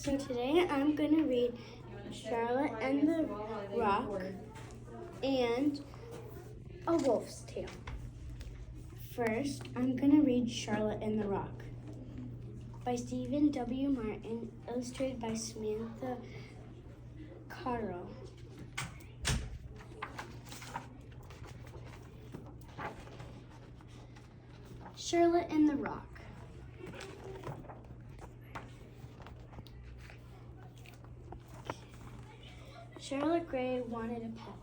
So today I'm going to read Charlotte and the Rock and A Wolf's Tale. First, I'm going to read Charlotte and the Rock by Stephen W. Martin, illustrated by Samantha Cotterill. Charlotte and the Rock. Charlotte Gray wanted a pet.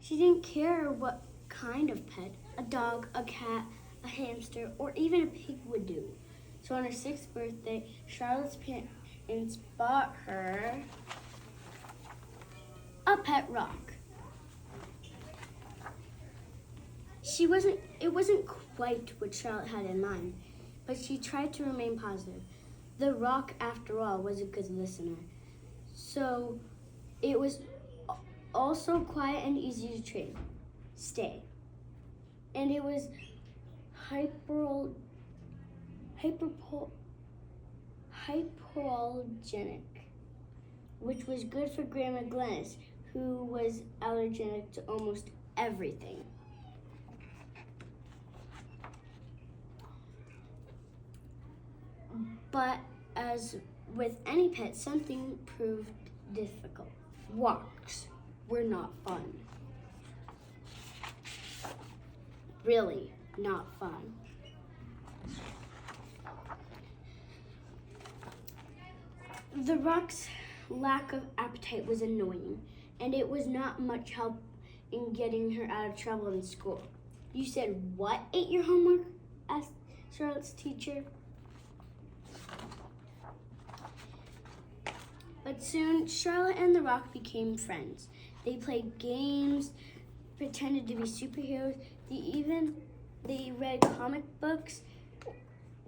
She didn't care what kind of pet, a dog, a cat, a hamster, or even a pig would do. So on her 6th birthday, Charlotte's parents bought her a pet rock. It wasn't quite what Charlotte had in mind, but she tried to remain positive. The rock, after all, was a good listener. So it was also quiet and easy to stay. And it was hypoallergenic, which was good for Grandma Glennis, who was allergic to almost everything. But as with any pet, something proved difficult. Walks were not fun. Really not fun. The Rock's lack of appetite was annoying, and it was not much help in getting her out of trouble in school. "You said what ate your homework?" asked Charlotte's teacher. But soon, Charlotte and the Rock became friends. They played games, pretended to be superheroes. They read comic books.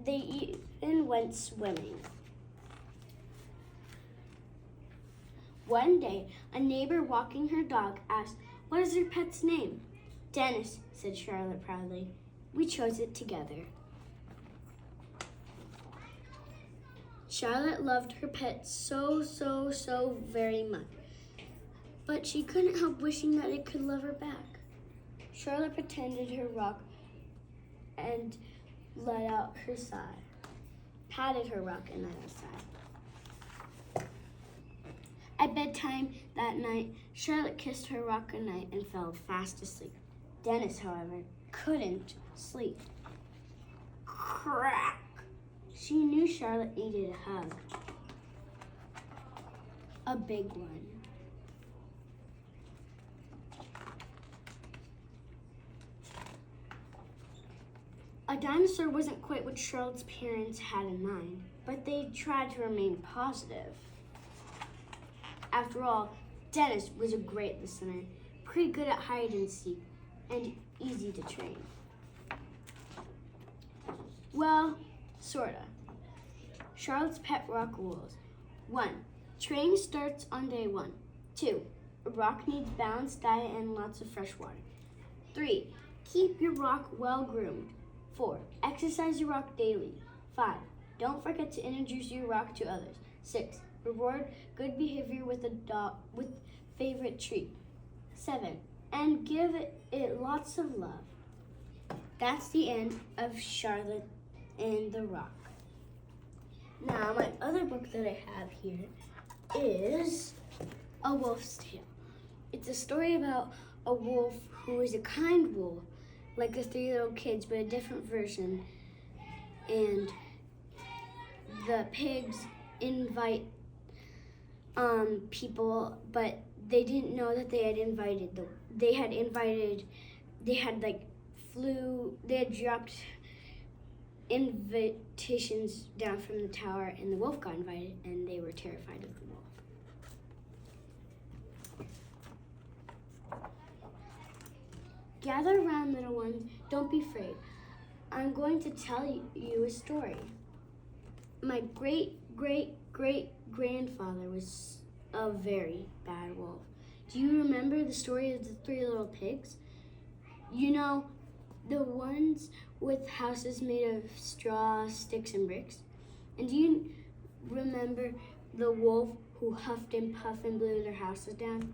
They even went swimming. One day, a neighbor walking her dog asked, "What is your pet's name?" "Dennis," said Charlotte proudly. "We chose it together." Charlotte loved her pet so very much, but she couldn't help wishing that it could love her back. Charlotte pretended her rock and let out her sigh. Patted her rock and let out a sigh. At bedtime that night, Charlotte kissed her rock goodnight and fell fast asleep. Dennis, however, couldn't sleep. Crack! She knew Charlotte needed a hug. A big one. A dinosaur wasn't quite what Charlotte's parents had in mind, but they tried to remain positive. After all, Dennis was a great listener, pretty good at hide and seek, and easy to train. Well, sorta. Charlotte's pet rock rules. 1. Training starts on day 1. 2. A rock needs balanced diet and lots of fresh water. 3. Keep your rock well groomed. 4. Exercise your rock daily. 5. Don't forget to introduce your rock to others. 6. Reward good behavior with favorite treat. 7. And give it lots of love. That's the end of Charlotte and the Rock. Now, my other book that I have here is A Wolf's Tale. It's a story about a wolf who is a kind wolf, like the 3 Little Kids, but a different version. And the pigs invite people, but they didn't know that they had dropped invitations down from the tower, and the wolf got invited, and they were terrified of the wolf. Gather around, little ones. Don't be afraid. I'm going to tell you a story. My great-great-great-grandfather was a very bad wolf. Do you remember the story of the 3 little pigs? You know, The ones with houses made of straw, sticks, and bricks. And do you remember the wolf who huffed and puffed and blew their houses down?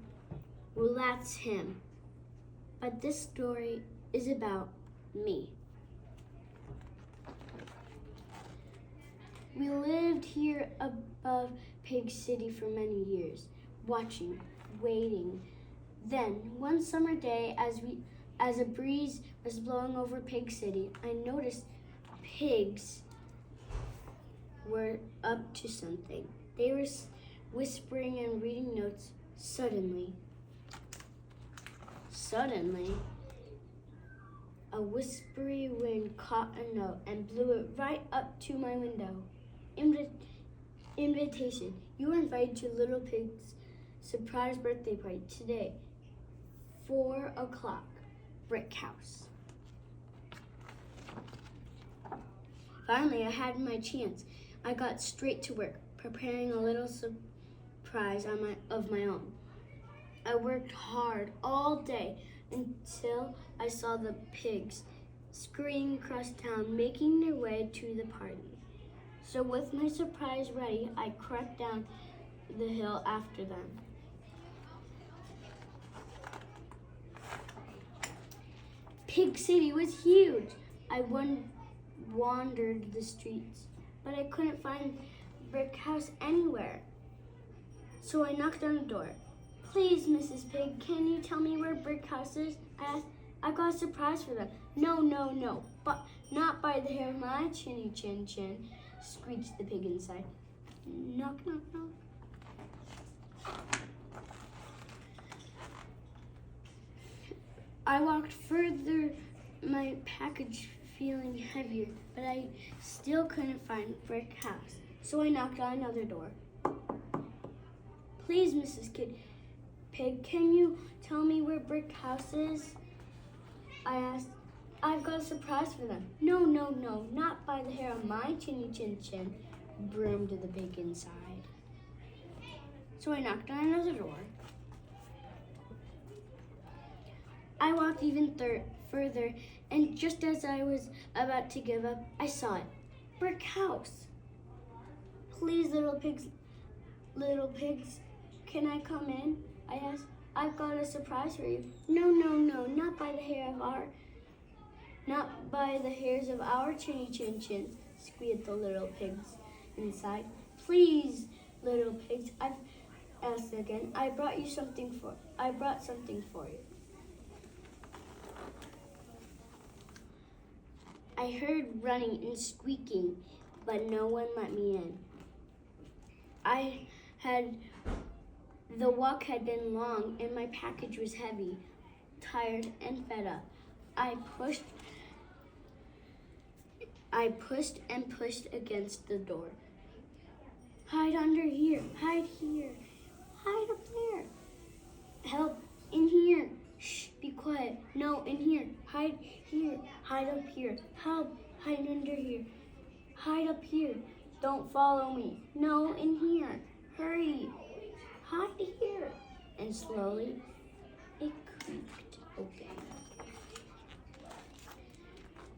Well, that's him. But this story is about me. We lived here above Pig City for many years, watching, waiting. Then, one summer day, as a breeze was blowing over Pig City, I noticed pigs were up to something. They were whispering and reading notes. Suddenly, a whispery wind caught a note and blew it right up to my window. Invitation. You are invited to Little Pig's surprise birthday party today, 4 o'clock, brick house. Finally, I had my chance. I got straight to work, preparing a little surprise of my own. I worked hard all day until I saw the pigs scurrying across town, making their way to the party. So with my surprise ready, I crept down the hill after them. Pig City was huge. I wandered the streets, but I couldn't find Brick House anywhere. So I knocked on the door. Please, Mrs. Pig, can you tell me where Brick House is? I asked. I've got a surprise for them. No, but not by the hair of my chinny chin chin, screeched the pig inside. Knock, knock, knock. I walked further, my package feeling heavier, but I still couldn't find Brick House. So I knocked on another door. Please, Mrs. Pig, can you tell me where Brick House is? I asked. I've got a surprise for them. No, not by the hair of my chinny chin chin, broomed the pig inside. So I knocked on another door. I walked even further, and just as I was about to give up, I saw it. Brick House. Please, little pigs, can I come in? I asked. I've got a surprise for you. No, not by the hairs of our chinny chin chins, squeaked the little pigs inside. Please, little pigs, I've asked again. I brought something for you. I heard running and squeaking, but no one let me in. The walk had been long and my package was heavy. Tired and fed up, I pushed and pushed against the door. Hide under here, hide here, hide up there. Help, in here. Shh, be quiet. No, in here, hide up here. Help, hide under here. Hide up here. Don't follow me. No, in here. Hurry. Hide here. And slowly, it creaked open.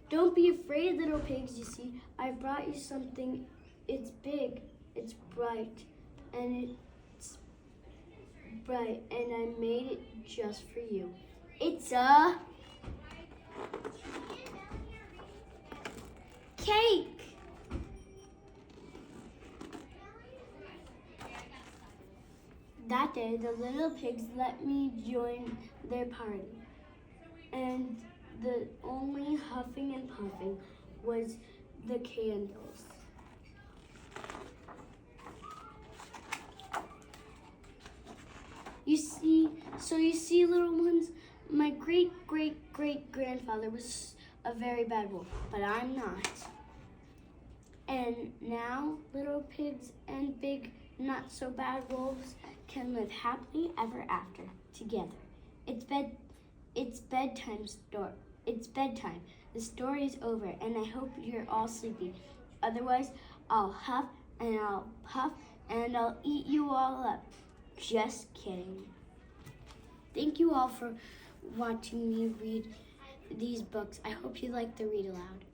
Don't be afraid, little pigs, you see. I brought you something. It's big, it's bright, and I made it just for you. It's a cake. That day, the little pigs let me join their party, and the only huffing and puffing was the candles. You see, little ones, my great-great-great-grandfather was a very bad wolf, but I'm not. And now, little pigs and big, not-so-bad wolves can live happily ever after together. It's bedtime. The story is over, and I hope you're all sleepy. Otherwise, I'll huff and I'll puff and I'll eat you all up. Just kidding. Thank you all for watching me read these books. I hope you like the read aloud.